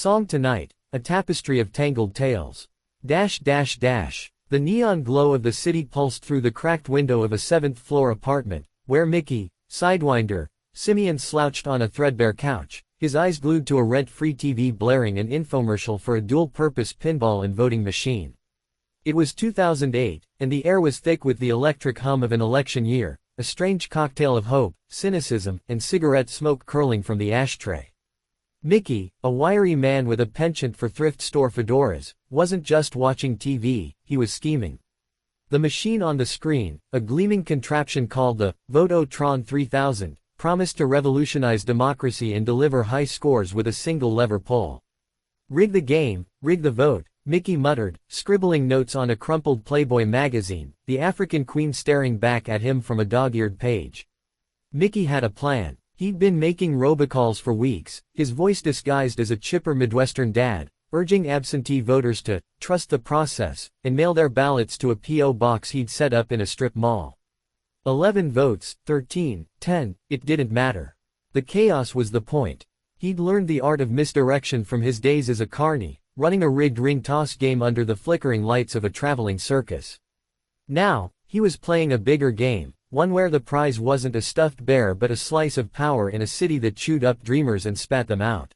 song tonight, a tapestry of tangled tales. The neon glow of the city pulsed through the cracked window of a 7th-floor apartment, where Mickey, Sidewinder, Simeon slouched on a threadbare couch, his eyes glued to a rent-free TV blaring an infomercial for a dual-purpose pinball and voting machine. It was 2008, and the air was thick with the electric hum of an election year, a strange cocktail of hope, cynicism, and cigarette smoke curling from the ashtray. Mickey, a wiry man with a penchant for thrift store fedoras, wasn't just watching TV, he was scheming. The machine on the screen, a gleaming contraption called the Vototron 3000, promised to revolutionize democracy and deliver high scores with a single lever pull. "Rig the game, rig the vote," Mickey muttered, scribbling notes on a crumpled Playboy magazine, the African queen staring back at him from a dog-eared page. Mickey had a plan. He'd been making robocalls for weeks, his voice disguised as a chipper Midwestern dad, urging absentee voters to trust the process and mail their ballots to a P.O. box he'd set up in a strip mall. 11 votes, 13, 10, it didn't matter. The chaos was the point. He'd learned the art of misdirection from his days as a carny, running a rigged ring toss game under the flickering lights of a traveling circus. Now, he was playing a bigger game, one where the prize wasn't a stuffed bear but a slice of power in a city that chewed up dreamers and spat them out.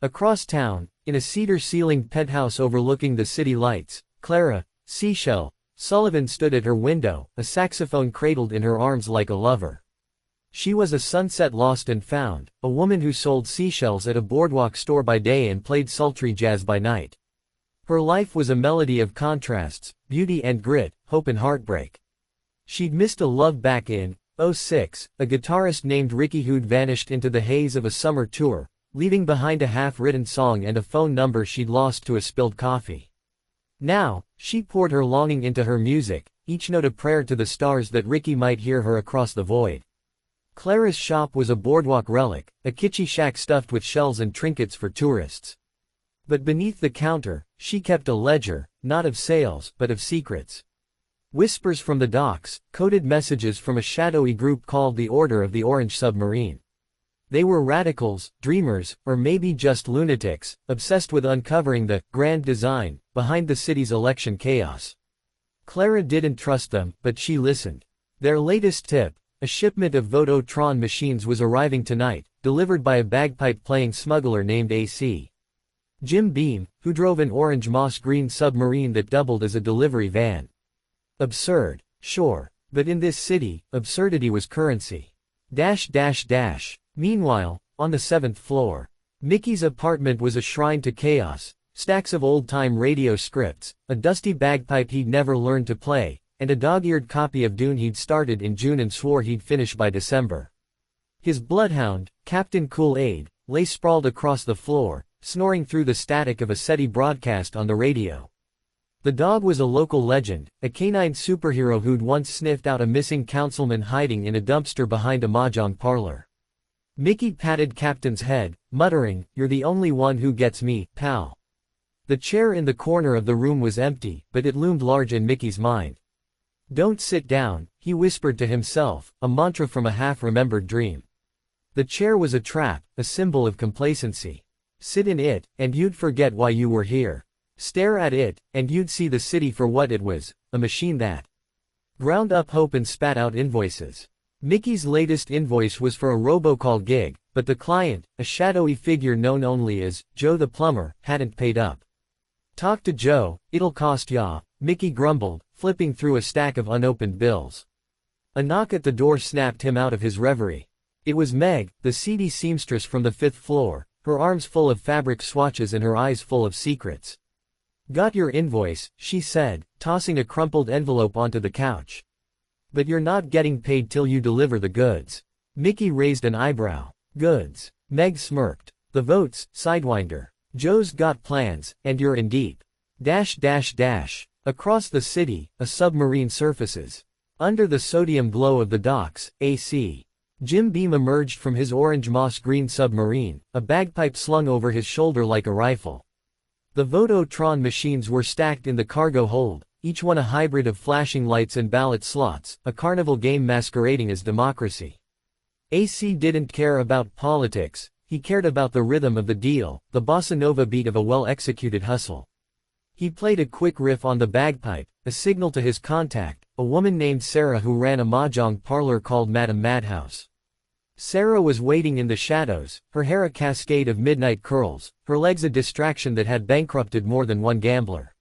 Across town, in a cedar-ceilinged penthouse overlooking the city lights, Clara, Seashell, Sullivan stood at her window, a saxophone cradled in her arms like a lover. She was a sunset lost and found, a woman who sold seashells at a boardwalk store by day and played sultry jazz by night. Her life was a melody of contrasts, beauty and grit, hope and heartbreak. She'd missed a love back in '06, a guitarist named Ricky who'd vanished into the haze of a summer tour, leaving behind a half-written song and a phone number she'd lost to a spilled coffee. Now, she poured her longing into her music, each note a prayer to the stars that Ricky might hear her across the void. Clara's shop was a boardwalk relic, a kitschy shack stuffed with shells and trinkets for tourists. But beneath the counter, she kept a ledger, not of sales, but of secrets. Whispers from the docks, coded messages from a shadowy group called the Order of the Orange Submarine. They were radicals, dreamers, or maybe just lunatics, obsessed with uncovering the grand design behind the city's election chaos. Clara didn't trust them, but she listened. Their latest tip, a shipment of Vototron machines was arriving tonight, delivered by a bagpipe-playing smuggler named AC. Jim Beam, who drove an orange moss-green submarine that doubled as a delivery van. Absurd, sure, but in this city, absurdity was currency. Meanwhile, on the 7th floor, Mickey's apartment was a shrine to chaos, stacks of old-time radio scripts, a dusty bagpipe he'd never learned to play, and a dog-eared copy of Dune he'd started in June and swore he'd finish by December. His bloodhound, Captain Kool-Aid, lay sprawled across the floor, snoring through the static of a SETI broadcast on the radio. The dog was a local legend, a canine superhero who'd once sniffed out a missing councilman hiding in a dumpster behind a mahjong parlor. Mickey patted Captain's head, muttering, "You're the only one who gets me, pal." The chair in the corner of the room was empty, but it loomed large in Mickey's mind. "Don't sit down," he whispered to himself, a mantra from a half-remembered dream. The chair was a trap, a symbol of complacency. Sit in it, and you'd forget why you were here. Stare at it, and you'd see the city for what it was, a machine that ground up hope and spat out invoices. Mickey's latest invoice was for a robocall gig, but the client, a shadowy figure known only as Joe the plumber, hadn't paid up. "Talk to Joe, it'll cost ya," Mickey grumbled, flipping through a stack of unopened bills. A knock at the door snapped him out of his reverie. It was Meg, the seedy seamstress from the 5th floor, her arms full of fabric swatches and her eyes full of secrets. "Got your invoice," she said, tossing a crumpled envelope onto the couch. "But you're not getting paid till you deliver the goods." Mickey raised an eyebrow. "Goods?" Meg smirked. "The votes, Sidewinder. Joe's got plans, and you're in deep. Across the city, a submarine surfaces. Under the sodium glow of the docks, AC. Jim Beam emerged from his orange moss-green submarine, a bagpipe slung over his shoulder like a rifle. The Vototron machines were stacked in the cargo hold, each one a hybrid of flashing lights and ballot slots, a carnival game masquerading as democracy. AC didn't care about politics, he cared about the rhythm of the deal, the bossa nova beat of a well-executed hustle. He played a quick riff on the bagpipe, a signal to his contact, a woman named Sarah who ran a mahjong parlor called Madame Madhouse. Sarah was waiting in the shadows, her hair a cascade of midnight curls, her legs a distraction that had bankrupted more than one gambler.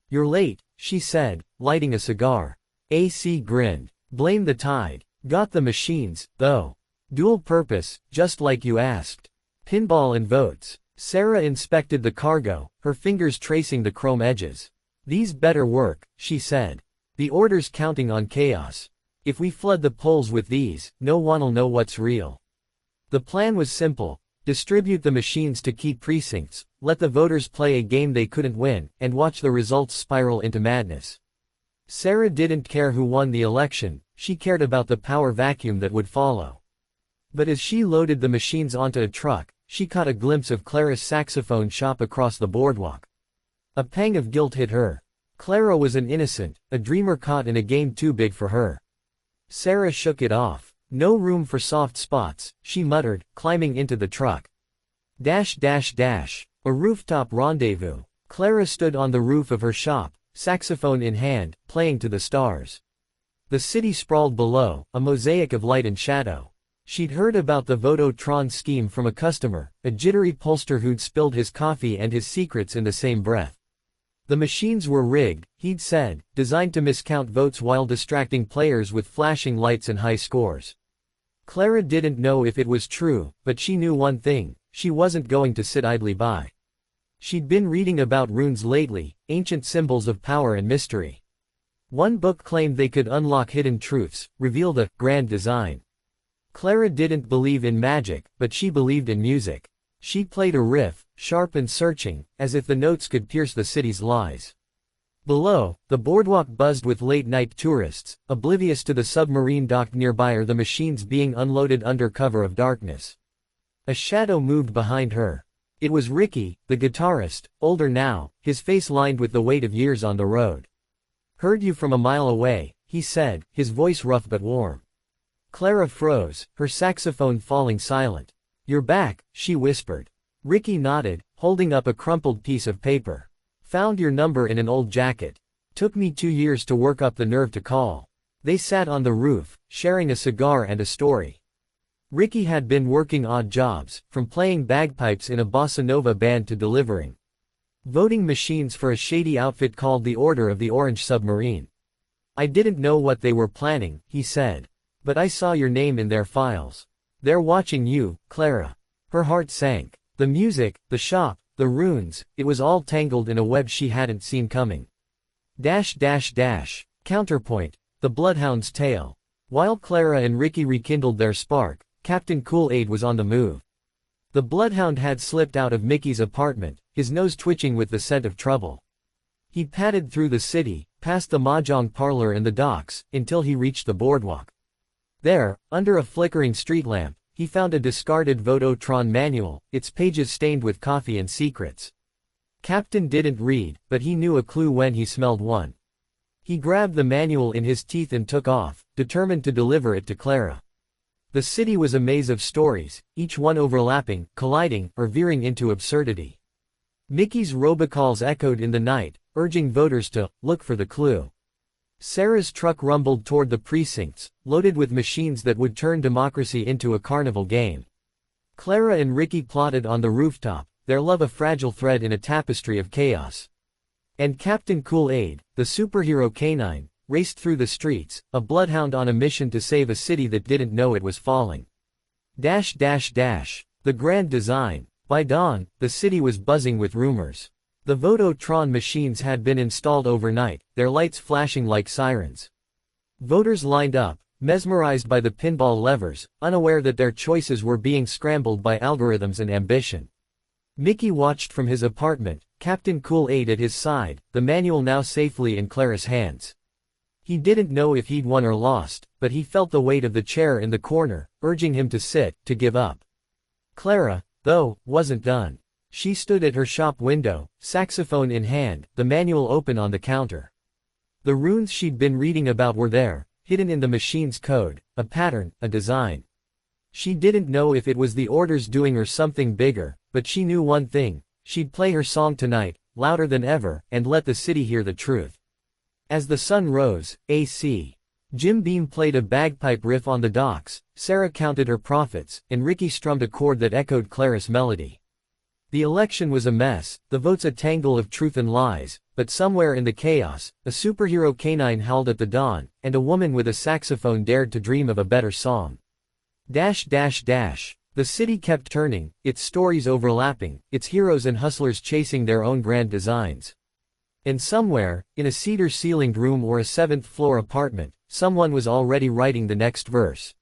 "You're late," she said, lighting a cigar. AC grinned. "Blame the tide. Got the machines, though. Dual purpose, just like you asked. Pinball and votes." Sarah inspected the cargo, her fingers tracing the chrome edges. "These better work," she said. "The order's counting on chaos. If we flood the polls with these, no one'll know what's real." The plan was simple: distribute the machines to key precincts, let the voters play a game they couldn't win, and watch the results spiral into madness. Sarah didn't care who won the election, she cared about the power vacuum that would follow. But as she loaded the machines onto a truck, she caught a glimpse of Clara's saxophone shop across the boardwalk. A pang of guilt hit her. Clara was an innocent, a dreamer caught in a game too big for her. Sarah shook it off. "No room for soft spots," she muttered, climbing into the truck. A rooftop rendezvous. Clara stood on the roof of her shop, saxophone in hand, playing to the stars. The city sprawled below, a mosaic of light and shadow. She'd heard about the Vodotron scheme from a customer, a jittery pollster who'd spilled his coffee and his secrets in the same breath. The machines were rigged, he'd said, designed to miscount votes while distracting players with flashing lights and high scores. Clara didn't know if it was true, but she knew one thing: she wasn't going to sit idly by. She'd been reading about runes lately, ancient symbols of power and mystery. One book claimed they could unlock hidden truths, reveal the grand design. Clara didn't believe in magic, but she believed in music. She played a riff, sharp and searching, as if the notes could pierce the city's lies. Below, the boardwalk buzzed with late-night tourists, oblivious to the submarine docked nearby or the machines being unloaded under cover of darkness. A shadow moved behind her. It was Ricky, the guitarist, older now, his face lined with the weight of years on the road. "Heard you from a mile away," he said, his voice rough but warm. Clara froze, her saxophone falling silent. "You're back," she whispered. Ricky nodded, holding up a crumpled piece of paper. "Found your number in an old jacket. Took me 2 years to work up the nerve to call." They sat on the roof, sharing a cigar and a story. Ricky had been working odd jobs, from playing bagpipes in a bossa nova band to delivering voting machines for a shady outfit called the Order of the Orange Submarine. "I didn't know what they were planning," he said. "But I saw your name in their files. They're watching you, Clara." Her heart sank. The music, the shop, the runes, it was all tangled in a web she hadn't seen coming. Counterpoint. The Bloodhound's Tale. While Clara and Ricky rekindled their spark, Captain Kool-Aid was on the move. The Bloodhound had slipped out of Mickey's apartment, his nose twitching with the scent of trouble. He padded through the city, past the mahjong parlor and the docks, until he reached the boardwalk. There, under a flickering street lamp, he found a discarded Vodotron manual, its pages stained with coffee and secrets. Captain didn't read, but he knew a clue when he smelled one. He grabbed the manual in his teeth and took off, determined to deliver it to Clara. The city was a maze of stories, each one overlapping, colliding, or veering into absurdity. Mickey's robocalls echoed in the night, urging voters to look for the clue. Sarah's truck rumbled toward the precincts, loaded with machines that would turn democracy into a carnival game. Clara and Ricky plotted on the rooftop, their love a fragile thread in a tapestry of chaos. And Captain Kool-Aid, the superhero canine, raced through the streets, a bloodhound on a mission to save a city that didn't know it was falling. The grand design. By dawn, the city was buzzing with rumors. The Vodotron machines had been installed overnight, their lights flashing like sirens. Voters lined up, mesmerized by the pinball levers, unaware that their choices were being scrambled by algorithms and ambition. Mickey watched from his apartment, Captain Kool-Aid at his side, the manual now safely in Clara's hands. He didn't know if he'd won or lost, but he felt the weight of the chair in the corner, urging him to sit, to give up. Clara, though, wasn't done. She stood at her shop window, saxophone in hand, the manual open on the counter. The runes she'd been reading about were there, hidden in the machine's code, a pattern, a design. She didn't know if it was the orders doing or something bigger, but she knew one thing: she'd play her song tonight, louder than ever, and let the city hear the truth. As the sun rose, A.C. Jim Beam played a bagpipe riff on the docks, Sarah counted her profits, and Ricky strummed a chord that echoed Clara's melody. The election was a mess, the votes a tangle of truth and lies, but somewhere in the chaos, a superhero canine howled at the dawn, and a woman with a saxophone dared to dream of a better song. The city kept turning, its stories overlapping, its heroes and hustlers chasing their own grand designs. And somewhere, in a cedar-ceilinged room or a seventh-floor apartment, someone was already writing the next verse.